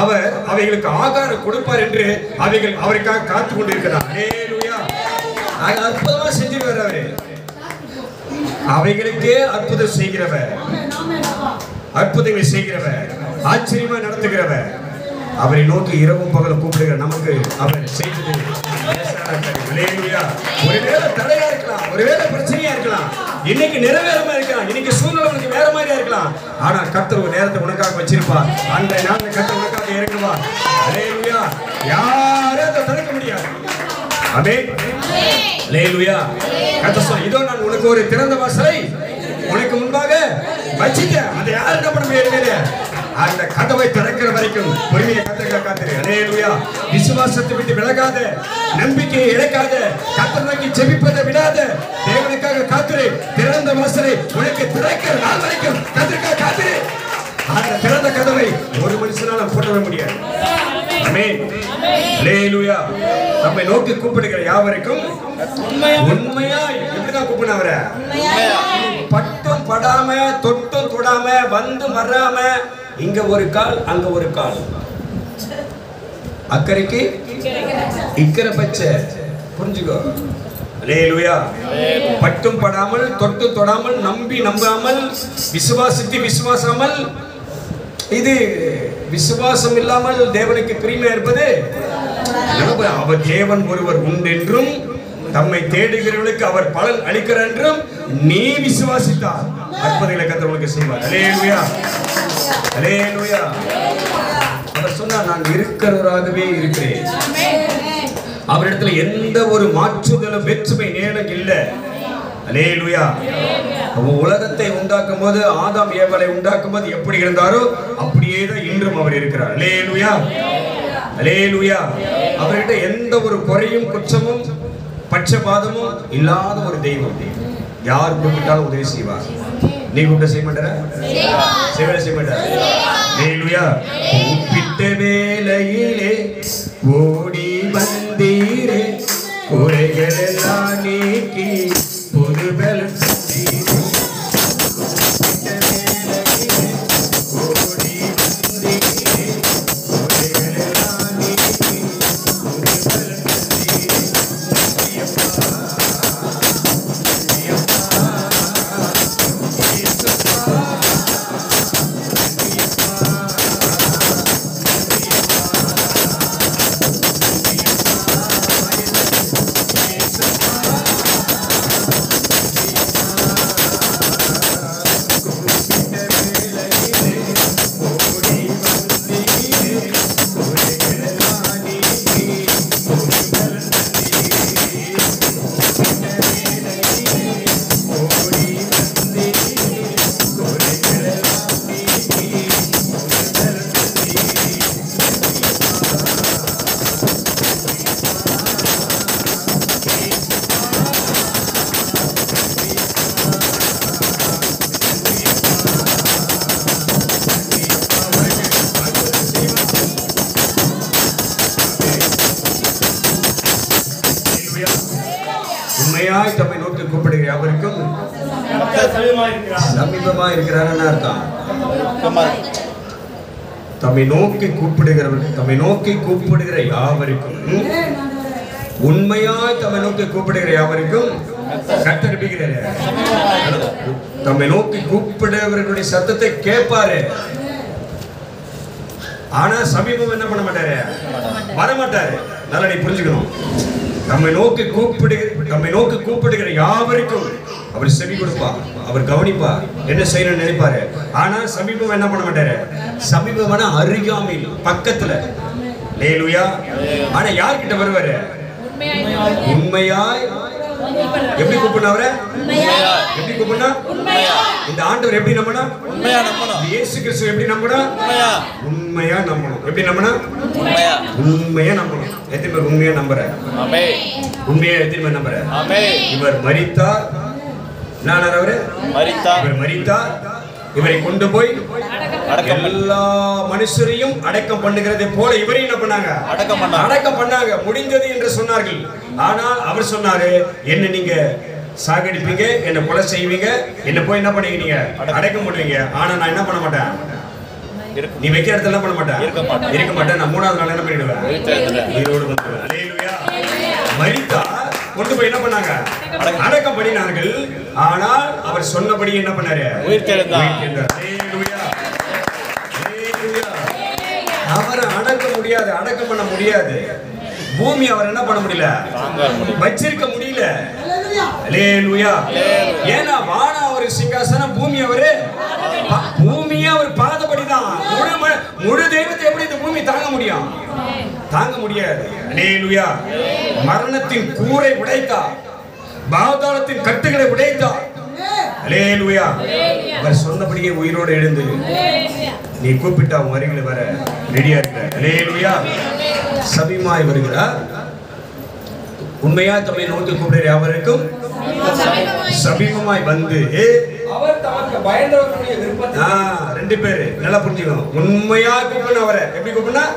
அவர் அவைகளுக்கு ஆகாரம் கொடுப்பார் என்று அவைகள் அவருக்காக காத்துக் கொண்டிருக்கிறார். அல்லேலூயா. அற்புதமா செஞ்சிருவார் அவரு. அவைகளுக்கே அற்புதம் செய்கிறவர், அற்புதங்களை செய்கிறவர், ஆச்சரியமா நடத்துகிறவர். அவரை நோக்கி இரவும் பகலும் கூப்பிடுகிற நமக்கு அவர் செய்தது. ஒருவேளை தடையா இருக்கலாம், ஒருவேளை பிரச்சனையா இருக்கலாம், இன்னைக்கு நிறைவேறமா இருக்கலாம், இன்னைக்கு சூழ்நிலை உனக்கு வேற மாதிரியா இருக்கலாம். ஆனா கர்த்தர் ஒரு நேரத்தை உனக்காக வச்சிருப்பார். அந்த நேரத்தில் கர்த்தர் உனக்காக இறங்குவார். அல்லேலூயா. யாரும் அதை தடுக்க முடியாது. ஆமென். அல்லேலூயா. கர்த்தர் சொல்றார், இதோ நான் உனக்கு ஒரு திறந்த வாசலை உனக்கு முன்பாக வச்சிட்டேன். அதை யாரும் என்ன பண்ண முடியாது? அந்த கதவை திறக்கிற வரைக்கும் பொறுமையை காத்திரு. அல்லேலூயா. விசுவாசத்தை விட்டு விலகாத, நம்பிக்கையை இழக்காத, கர்த்தரை நோக்கி ஜெபிப்பதை விடாத, தேவனுக்காக காத்திரு. திறந்த வாசலை உனக்கு திறக்கிற நாள் வரைக்கும் கர்த்தருக்காக காத்திரு. அந்த திறந்த கதவை ஒரு மனுஷனால போடவே முடியாது. ஆமென். அல்லேலூயா. நம்மை நோக்கி கூப்பிடுகிற யாவருக்கும் உண்மையாய் எப்படிதான் கூப்பிடணும் அவரை? பட்டும் படாம, தொட்டும் தொடாம, வந்து வராம, இங்க ஒரு கால் அங்க ஒரு கால், அக்கறைக்கு இக்கரை பச்சை. புரிஞ்சுக்கோ. அல்லேலூயா. பட்டும் படாமல், தொட்டும் தொடாமல், நம்பி நம்பாமல், விசுவாசித்து விசுவாசாமல், இது விசுவாசம் இல்லாமல் தேவனுக்கு பிரியமா இருப்பது. அவர் தேவன் ஒருவர் உண்டென்றும் தம்மை தேடுகிறவர்களுக்கு அவர் பலன் அளிக்கிறார் என்றும் நீ விசுவாசித்தார் அற்புதங்களை கர்த்தர் உங்களுக்கு செய்வார். அல்லேலூயா, அல்லேலூயா. அவர் சொன்னார், நான் இருக்கிறவராகவே இருக்கிறேன். அவரிடத்துல எந்த ஒரு மாற்றுதலும் வேற்றுமை நேரம் இல்லை. அல்லேலூயா. உலகத்தை உண்டாக்கும் போது ஆதாம் ஏவாளை உண்டாக்கும் போது எப்படி இருந்தாரோ அப்படியே தான் இன்றும் அவர் இருக்கிறார். அல்லேலூயா, அல்லேலூயா. அவர்கிட்ட எந்த ஒரு குறையும் குற்றமும் பட்சபாதமும் இல்லாத ஒரு தெய்வம். யார் கூப்பிட்டாலும் உதவி செய்வார். நீ கூப்பிட்ட செய்ய மாட்டார? செய்ய மாட்டார். அல்லேலூயா. கூப்பிட்ட வேளையிலே ஓடி வந்தீரே, குறைகள் எல்லாம் நீக்கி புது பலன் தந்தீரே. ஓடி வந்தீரே, குறைகள் எல்லாம் நீக்கி புது பலன் தந்தீரே. உண்மையாய் தம்மை நோக்கி கூப்பிடுகிற அவருக்கும் சமீபமா இருக்கிறான்னு அர்த்தம். தம்மை நோக்கி கூப்பிடுகிறவர், தம்மை நோக்கி கூப்பிடுகிற யாவருக்கும், உண்மையாய் தம்மை நோக்கி கூப்பிடுகிற யாவருக்கும் கர்த்தர் இருக்கிறார். தம்மை நோக்கி கூப்பிடுகிறவர்களுடைய சத்தத்தை கேட்பாரு. ஆனா சமீபம் என்ன பண்ண மாட்டாரு, வரமாட்டாரு. நல்லா நீ புரிஞ்சுக்கணும். நம்மை நோக்கி கூப்பிடுகிற யாவருக்கும் அவர் செவி கொடுப்பார், அவர் கவனிப்பார், என்ன செய்யணும்னு நினைப்பாரு. ஆனா சமீபம் என்ன பண்ண மாட்டாரு, சமீபமான அருகாமையில் பக்கத்துல. அல்லேலூயா. ஆனா யார்கிட்ட வருவாரு, உண்மையாய். எப்படி கூப்பிடுறவர, எப்படி கூப்பிடுனா, இந்த ஆண்டவர் எப்படி நம்பணும், இயேசு கிறிஸ்து எப்படி நம்பணும், உண்மையா நம்பணும். எப்படி நம்பணும், உண்மையா நம்பணும். எத்தனை பேர் உண்மையா நம்புற, உண்மையா எத்தனை பேர் நம்புற. இவர் மரித்தார், நான் அவரு இவர் மரித்தார், இவரை கொண்டு போய் எல்லா மனுஷரையும் அடக்கம் பண்ணுகிறதை போல இவரையும் என்ன பண்ணாங்க, அடக்கம் பண்ணாங்க. முடிந்தது என்று சொன்னார்கள். ஆனால் அவர் சொன்னாரு, என்ன நீங்க சாகடிப்பீங்க, என்ன கொலை செய்வீங்க, என்ன போய் என்ன பண்ணுவீங்க, அடக்கம் பண்ணுவீங்க. ஆனா நான் என்ன பண்ண மாட்டேன், நீ வைக்கிற இடத்துல பண்ண மாட்டேன், இருக்க மாட்டேன். நான் மூணாவது நாள் என்ன பண்ணிடுவேன், உயிரோடு வந்துடுவேன். அல்லேலூயா. மரித்தார், கொண்டு போய் என்ன பண்ணாங்க, அடக்கம் பண்ணினார்கள். ஆனால் அவர் சொன்னபடி என்ன பண்ணாரு, உயிர் தெழுந்தார். அவரை அடக்க முடியாது, அடக்கம் பண்ண முடியாது. பூமி அவர் என்ன பண்ண முடியல, வச்சிருக்க முடியல. அல்லேலூயா. ஏன்னா வானம் அவர் சிங்காசனம், பூமி அவரு, பூமியே அவர் பாதப்படிதான். முழு தெய்வத்தை எப்படி இந்த பூமி தாங்க முடியும், தாங்க முடியாது. அல்லேலூயா. மரணத்தின் கூரை உடைத்தார், பாதாளத்தின் கட்டுகளை உடைத்தார். அல்லேலூயா. அவர் சொன்னபடியே உயிரோடு எழுந்து நீ கூப்பிட்டா உன் அருகில் வர ரெடியா இருக்க. அல்லேலூயா. சமீபமாய் வருகிறார். உண்மையா தம்மை நோக்கி கூப்பிடுகிற யாவருக்கும் சமீபமாய் வந்து அவர் தமக்கு பயந்தவர்களுடைய விருப்பத்தை, ரெண்டு பேரு நல்லா புரிஞ்சுக்கணும். உண்மையா கூப்பிடணும். அவரை எப்படி கூப்பிடணும்,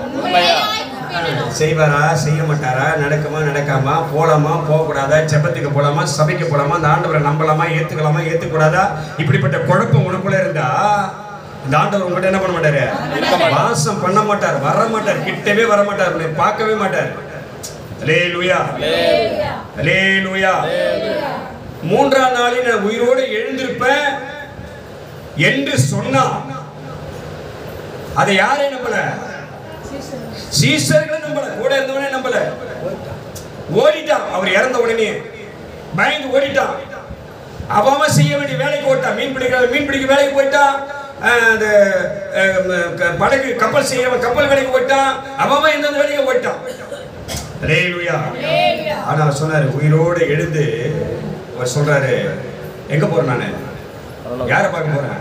செய்வாரா செய்ய மாட்டாரா, நடக்குமா நடக்காமா, போலாமா போகக்கூடாதா, ஜெபத்துக்கு போலாமா, சபைக்கு போலாமா, அந்த ஆண்டவரை நம்பலாமா, ஏத்துக்கலாமா ஏத்துக்கூடாதா, இப்படிப்பட்ட குழப்பம் உனக்குள்ள இருந்தா இந்த ஆண்டவர் உங்ககிட்ட என்ன பண்ண மாட்டாரு, வாசம் பண்ண மாட்டார், வர மாட்டார், கிட்டவே வர மாட்டார், உன்னை பார்க்கவே மாட்டார். அல்லேலூயா. அல்லேலூயா. மூன்றாம் நாளில் நான் உயிரோடு எழுந்திருப்பேன் என்று சொன்னா அதை யாரை நம்பல, சீசர்களை நம்பல, கூட இருந்தவனே நம்பல. ஓடிட்டான். அவர் இறந்த உடனே பயந்து ஓடிட்டான். அவன் செய்ய வேண்டிய வேலைக்கு ஓட்டான். மீன் பிடிக்க வேலைக்கு போயிட்டான். அந்த படகு கப்பல் செய்யறவன் கப்பல் வேலைக்கு போயிட்டான், அவன் எந்தெந்த வேலைக்கு போயிட்டான். அல்லேலூயா. ஆனா சொன்னாரு உயிரோடு எழுந்து அவர் சொல்றாரு, எங்க போறேன் நானு, யாரை பார்க்க போறேன்,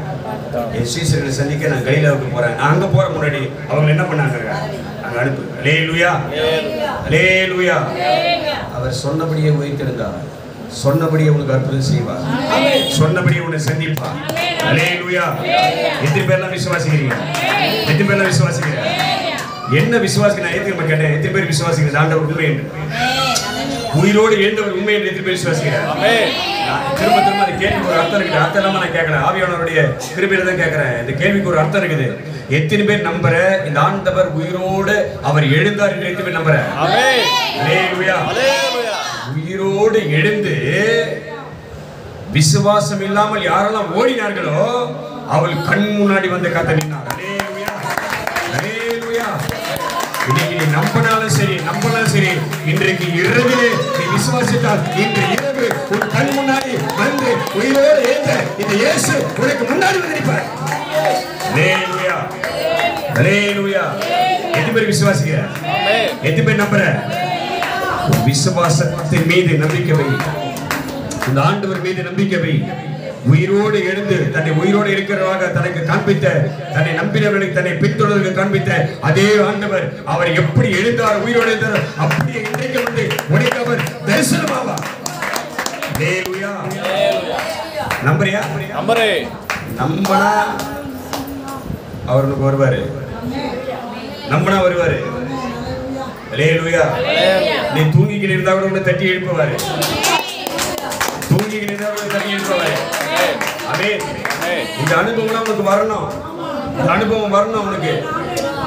என் சீசர்களை சந்திக்க நான் கலிலேயாவுக்கு போறேன். நான் அங்க போற முன்னாடி அவங்க என்ன பண்ணாங்க, அங்க அனுப்பு. அல்லேலூயா, அல்லேலூயா. அவர் சொன்னபடியே உயிர்த்தெழுந்தார், சொன்னபடியே உனக்கு அற்புதம் செய்வார், சொன்னபடியே உன்னை சந்திப்பார். அல்லேலூயா. எத்தனை பேர்லாம் விசுவாசிக்கிறீங்க? எத்தனை பேர்லாம் விசுவாசிக்கிறீங்க? என்ன விசுவாசிக்க நான் ஏத்துக்க கேட்டேன். எத்தனை பேர் விசுவாசிக்கிறீங்க ஆண்டவர் உண்மை என்று, உயிரோடு எழுந்தவர் உண்மை என்று எத்தனை பேர் விசுவாசிக்கிறேன்? திரும்ப திரும்ப அந்த கேள்விக்கு ஒரு அர்த்தம் இருக்குது. அர்த்தம் இல்லாம நான் கேட்கறேன், ஆவியானவருடைய கிருபையில தான் கேட்கறேன். இந்த கேள்விக்கு ஒரு அர்த்தம் இருக்குது. எத்தனை பேர் நம்புற இந்த ஆண்டவர் உயிரோடு அவர் எழுந்தார் என்று எத்தனை பேர் நம்புற? அல்லேலூயா. உயிரோடு எழுந்து விசுவாசம் இல்லாமல் யாரெல்லாம் ஓடினார்களோ அவள் கண் முன்னாடி வந்து கத்த நின்னார். அல்லேலூயா, அல்லேலூயா. இன்னைக்கு நீ நம்பினாலும் சரி நம்பினாலும் சரி, இன்றைக்கு இரவிலே நீ விசுவாசித்தால் இன்று இரவு உன் கண் முன்னாடி வந்து உயிரோடு எழுந்த இந்த இயேசு உனக்கு முன்னாடி வந்து நிற்பார். அல்லேலூயா, அல்லேலூயா. எத்தனை பேர் விசுவாசிக்கிற? எத்தனை பேர் நம்புற? விசுவாசத்தின் மீது நம்பிக்கை வை, இந்த ஆண்டவர் மீது நம்பிக்கை வை. உயிரோடு எழுந்து தன்னை உயிரோடு இருக்கிறவராக தனக்கு காண்பித்த, தன்னை நம்பினவர்களுக்கு தன்னை பின்தொடர்ந்து காண்பித்த அதே ஆண்டவர் அவர் எப்படி எழுந்தார், உயிரோடு எழுந்தார், அப்படியே இன்றைக்கு வந்து உனக்கு அவர் தரிசனமாவார். அல்லேலூயா. நம்புறியா? நம்புறேன். நம்பனா அவர் உனக்கு வருவாரு, நம்பனா வருவாரு. அல்லேலூயா. நீ தூங்கிக்கிட்டு இருந்தா கூட உன்னை தட்டி எழுப்புவாரு, தூங்கிக்கிட்டு இருந்தா கூட தட்டி எழுப்புவாரு. ஆமென். இந்த அனுபவம் உனக்கு வரணும், இந்த அனுபவம் வரணும் உனக்கு.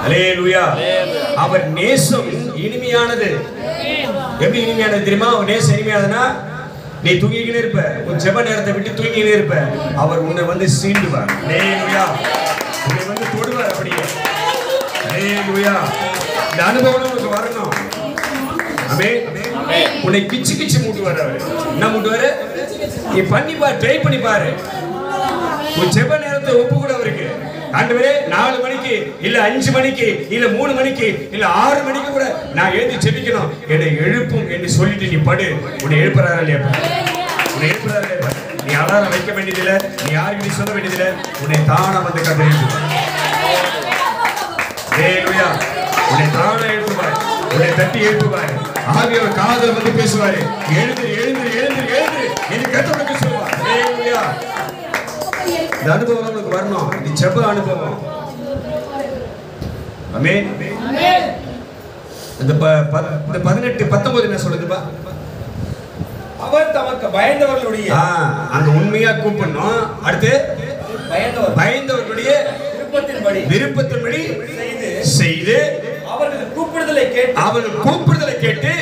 அல்லேலூயா. அவர் நேசம் இனிமையானது. எப்படி இனிமையானது தெரியுமா? அவர் நேசம் இனிமையானதுன்னா நீ தூங்கிக்கிட்டே இருப்ப, உன் ஜெப நேரத்தை விட்டு தூங்கிக்கிட்டே இருப்ப, அவர் உன்னை வந்து சீண்டுவார். அல்லேலூயா. உன்னை வந்து தொடுவார் அப்படியே. அல்லேலூயா. இந்த அனுபவம் உனக்கு வரணும். ஆமென். உன்னை கிச்சு கிச்சு மூட்டுவார். அவர் என்ன மூட்டுவாரு? நீ பண்ணி பாரு, ட்ரை பண்ணி பாரு. உன் ஜெப நேரத்தை ஒப்பு கூட அவருக்கு. ஆண்டவரே 4 மணிக்கு இல்ல 5 மணிக்கு இல்ல 3 மணிக்கு இல்ல 6 மணிக்கு கூட நான் எழுந்து ஜெபிக்கணும், என்னை எழுப்பும் என்று சொல்லிட்டு நீ படு. உன்னை எழுப்புறாரா இல்லையா? உன்னை எழுப்புறாரா இல்லையா? நீ அலாரம் வைக்க வேண்டியதில்லை, நீ யாருக்கு சொல்ல வேண்டியதில்லை, உன்னை தானா வந்து கதை எழுப்புவார். அல்லேலூயா. உன்னை தானா எழுப்புவார், உன்னை தட்டி எழுப்புவார். ஆவியானவர் காதுல வந்து பேசுவாரு, எழுந்து எழுந்து எழுந்து எழுந்து என்று கர்த்தருக்கு சொல்வார். அல்லேலூயா. இந்த அனுபவம் நமக்கு வரணும், இது ஜெப அனுபவம். ஆமென். இந்த 18 19 என்ன சொல்லுதுப்பா? அவர் தமக்கு பயந்தவர்களுடைய அங்க உண்மையா கூப்பிடணும். அடுத்து பயந்தவர்களுடைய விருப்பத்தின்படி செய்து அவர்கள் கூப்பிடுதலை கேட்டு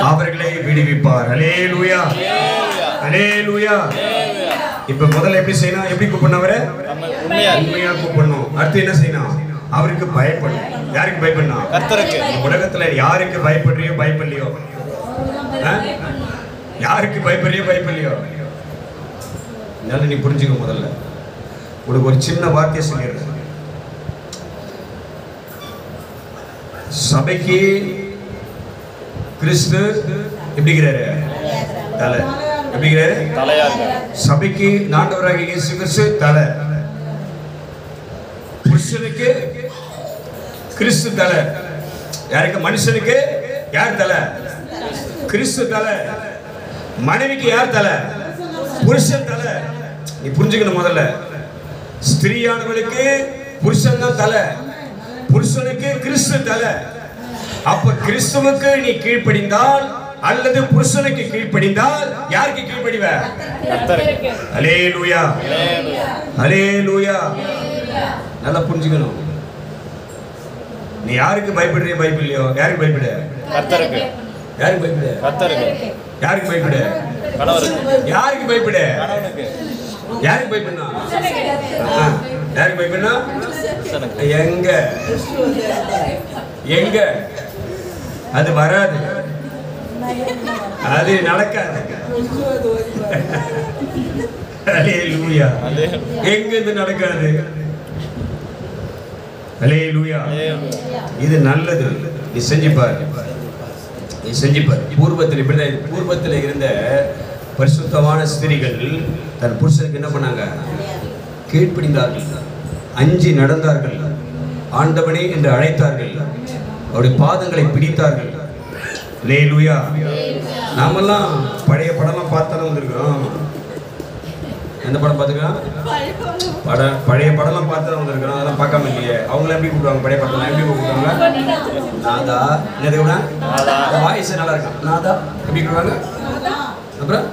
அவர்களை விடுவிப்பார். அல்லேலூயா, அல்லேலூயா. இப்ப முதல்ல எப்படி செய்யணும்? எப்படி கூப்பிடணும்? அவரை உண்மையா கூப்பிடணும். அடுத்து என்ன செய்யணும்? அவருக்கு பயப்படணும். யாருக்கு பயப்படணும்? கர்த்தருக்கு. உலகத்துல யாருக்கு பயப்படுறியோ பயப்படலையோ, யாருக்கு பயப்படலையோ அதனால நீ புரிஞ்சுக்க. முதல்ல உனக்கு ஒரு சின்ன வார்த்தை சொல்லிடுறேன். சபைக்கு கிறிஸ்து எப்படிங்கிறாரு? தலை. எப்படிங்கிறாரு? தலையாக. சபைக்கு ஆண்டவராகிய இயேசு கிறிஸ்து தலை. புருஷனுக்கு கிறிஸ்து தலை. யாருக்கு? மனுஷனுக்கு யார் தலை? கிறிஸ்து தலை. மனைவிக்கு யார் தலை? புருஷன் தலை. நீ புரிஞ்சுக்கணும். முதல்ல ஸ்திரீயானவளுக்கு புருஷன் தான் தலை, புருஷனுக்கு கிறிஸ்து தலை. அப்ப கிறிஸ்துவுக்கு நீ கீழ்ப்படிந்தால் அல்லது புருஷனுக்கு கீழ்ப்படிந்தால் யாருக்கு கீழ்ப்படிவ? கர்த்தருக்கு. அல்லேலூயா, அல்லேலூயா. நல்லா புரிஞ்சுக்கணும். நீ யாருக்கு பயப்படுறியோ பயப்படலையோ, யாருக்கு பயப்படு? கர்த்தருக்கு. யாருக்கு பயப்படு? கர்த்தருக்கு. யாருக்கு பயப்படு? கணவருக்கு. யாருக்கு பயப்படு? கணவனுக்கு. யாருக்கு பயப்படணும்? யாருக்கு பயப்படணும்? எங்க எங்க அது வராது, அது நடக்காது. அல்லேலூயா. எங்க இது நடக்காது? அல்லேலூயா. இது நல்லது. நீ செஞ்சு பாரு, நீ செஞ்சு பாரு. பூர்வத்தில் இப்படிதான். பூர்வத்தில் இருந்த பரிசுத்தமான ஸ்திரீகள் தன் புருஷனுக்கு என்ன பண்ணாங்க? கீழ்ப்படிந்தார்கள், அஞ்சி நடந்தார்கள், ஆண்டவனே என்று அழைத்தார்கள், அவருடைய பாதங்களை பிடித்தார்கள். அல்லேலூயா. நாமெல்லாம் பழைய படம்லாம் பார்த்தாலும் வந்திருக்கிறோம். எந்த படம் பார்த்துக்கலாம்? பழைய படம்லாம் பார்த்தாலும் வந்திருக்கிறோம். அதெல்லாம் பார்க்காம இல்லையே. அவங்களாம் எப்படி கூப்பிடுவாங்க? பழைய படம்லாம் எப்படி கூப்பிடுவாங்க? நாதா. என்னது கூட வாய்ஸ் நல்லா இருக்கும். நாதா எப்படி கூப்பிடுவாங்க? அப்புறம்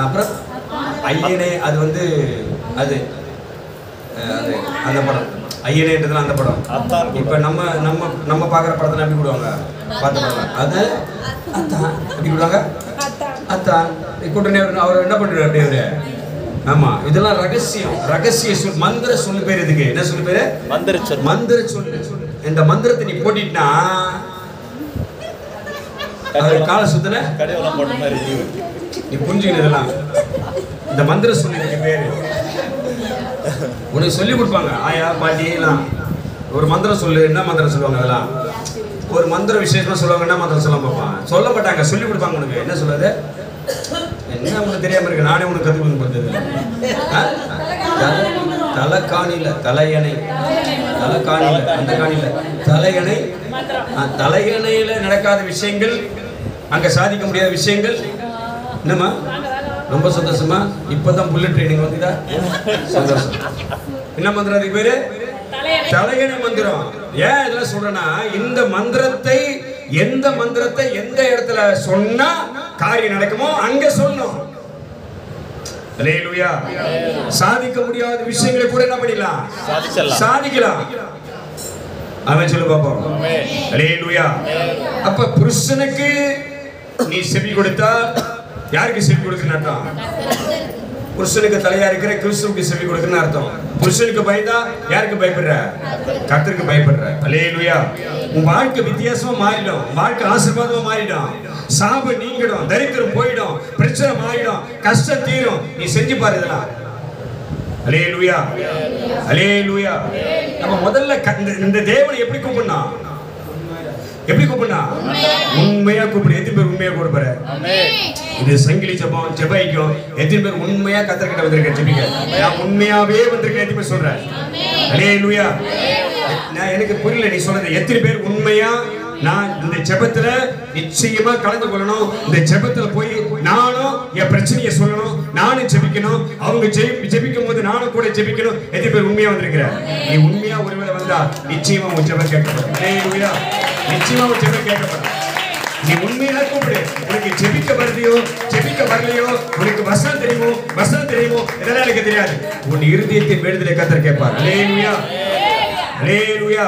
அப்புறம் ஐயனே. அது வந்து அது அது அந்த படம் ஐயனேன்றதுலாம் அந்த படம். இப்போ நம்ம நம்ம நம்ம பார்க்குற படத்தில் எப்படி கூடுவாங்க? பார்த்து படம் அது அத்தான் எப்படி கூடுவாங்க? அத்தான் கூட்டணி. அவர் என்ன பண்ணுறாரு அப்படி? அவரு ஆமாம். இதெல்லாம் ரகசியம், ரகசிய சொல், மந்திர சொல்லு பேர். இதுக்கு என்ன சொல்லு பேர்? மந்திர சொல். மந்திர சொல்லு. இந்த மந்திரத்தை நீ போட்டிட்டா அவர் கால சுத்தன நீ புரிஞ்சுக்கணும். இதெல்லாம் இந்த மந்திர சொல்லு பேரு உனக்கு சொல்லி கொடுப்பாங்க. ஆயா பாட்டி எல்லாம் ஒரு மந்திரம் சொல்லு. என்ன மந்திரம் சொல்லுவாங்க? அதெல்லாம் ஒரு மந்திர விசேஷமா சொல்லுவாங்க. என்ன மந்திரம் சொல்ல பார்ப்பாங்க? சொல்ல மாட்டாங்க, சொல்லி கொடுப்பாங்க. உனக்கு என்ன சொல்லுது? என்ன உனக்கு தெரியாம இருக்கு? நானே உனக்கு கற்றுக் கொடுத்தது. தலைக்காணில தலையணை, தலைக்காணில அந்த காணில தலையணை. தலையணையில நடக்காத விஷயங்கள், அங்க சாதிக்க முடியாத விஷயங்கள். என்னம்மா ரொம்ப சந்தோஷமா? இப்பதான் புல்லட் ட்ரைனிங் வந்துதா? சந்தோஷம். என்ன மந்திரம்? அதுக்கு பேரு தலையணை மந்திரம். ஏன் இதெல்லாம் சொல்றேன்னா, இந்த மந்திரத்தை, எந்த மந்திரத்தை எந்த இடத்துல சொன்னா காரியம் நடக்குமோ அங்க சொல்லணும். அல்லேலூயா. சாதிக்க முடியாத விஷயங்களை கூட என்ன பண்ணிடலாம்? சாதிக்கலாம். அவன் சொல்லு பாப்போம். அல்லேலூயா. அப்ப புருஷனுக்கு நீ செவி கொடுத்தா யாருக்கு செவி கொடுக்குன்னு அர்த்தம்? புருஷனுக்கு தலையா இருக்கிற கிறிஸ்துவுக்கு செவி கொடுக்குன்னு அர்த்தம். புருஷனுக்கு பயந்தா யாருக்கு பயப்படுற? கர்த்தருக்கு பயப்படுற. அல்லேலூயா. உன் வாழ்க்கை வித்தியாசமா மாறிடும். வாழ்க்கை ஆசீர்வாதமா மாறிடும். சாபம் நீங்கிடும், தரித்திரம் போயிடும், பிரச்சனை மாறிடும், கஷ்டம் தீரும். நீ செஞ்சு பாரு இதெல்லாம். அல்லேலூயா. அல்லேலூயா. நம்ம முதல்ல இந்த தேவனை எப்படி கூப்பிடணும்? எப்படி கூப்பிடணும்? உண்மையா கூப்பிடு. எத்தனை பேர் உண்மையா கூப்பிடுற? இது சங்கிலி ஜெபம், ஜெபிக்கும். எத்தனை பேர் உண்மையா கர்த்தர்கிட்ட வந்திருக்க ஜெபிக்க? நான் உண்மையாவே வந்திருக்கேன். எத்தனை பேர் சொல்றேன்? அல்லேலூயா. நான் எனக்கு புரியல நீ சொல்றது. எத்தனை பேர் உண்மையா நான் இந்த ஜெபத்துல நிச்சயமா கலந்து கொள்ளணும், இந்த ஜெபத்துல போய் நானும் என் பிரச்சனையை சொல்லணும், நானும் ஜெபிக்கணும், அவங்க ஜெபிக்கும் போது நானும் கூட ஜெபிக்கணும். எத்தனை பேர் உண்மையா வந்திருக்கிற? நீ உண்மையா ஒருவேளை வந்தா நிச்சயமா உன் ஜெபம் கேட்கப்படும். அல்லேலூயா. நிச்சயமா உன் ஜெபம் கேட்கப்படும். நீ உண்மையா கூப்பிடு. உனக்கு ஜெபிக்க வரலையோ ஜெபிக்க வரலையோ, உனக்கு வசனம் தெரியுமோ வசனம் தெரியுமோ இதெல்லாம் எனக்கு தெரியாது. உன் இருதயத்தின் வேண்டுதலை கர்த்தர் கேட்பார். அல்லேலூயா. அல்லேலூயா.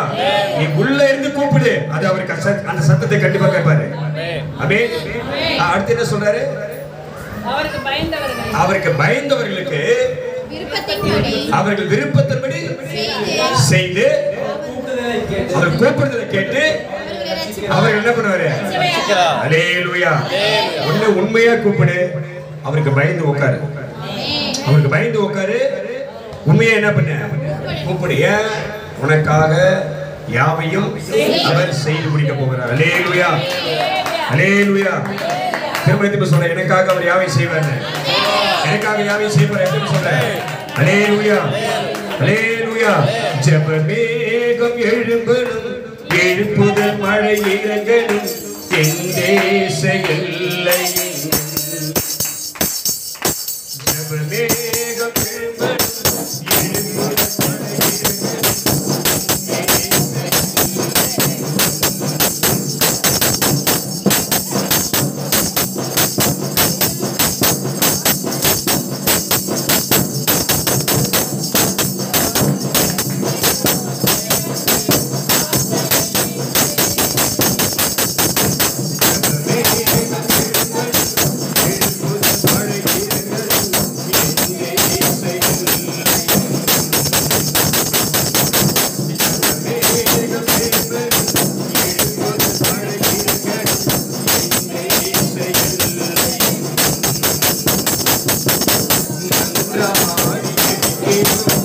நீ உள்ள இருந்து கூப்பிடு, அது அவருக்கு அந்த சத்தத்தை கண்டிப்பா கேட்பாரு. ஆமென். அடுத்து என்ன சொல்றாரு? அவருக்கு பயந்தவர்களுக்கு அவர்கள் விருப்பத்தின்படி செய்து அவர் கூப்பிடுதலை கேட்டு அவர் என்ன பண்ணுவாரு? அல்லேலூயா. ஒண்ணு உண்மையா கூப்பிடு, அவருக்கு பயந்து உட்காரு. அவருக்கு பயந்து உட்காரு. உண்மையா என்ன பண்ண? கூப்பிடு. ஏன்? உனக்காக யாவையும் அவர் செய்து முடிக்க போகிறார். அல்லேலூயா. அல்லேலூயா. திரும்ப சொல்ற, எனக்காக அவர் யாவை செய்வார். எனக்காக யாவை செய்வார் என்று சொல்ற. அல்லேலூயா. அல்லேலூயா. ஜெபமேகம் எழும்பணும், எழுப்புதல் மழை இறங்கணும், என் தேச எல்லையில் ஜெபமேகம் எழும்பணும், எழுப்புதல் மழை மன்றமாடி ஜெபிக்கிறோம்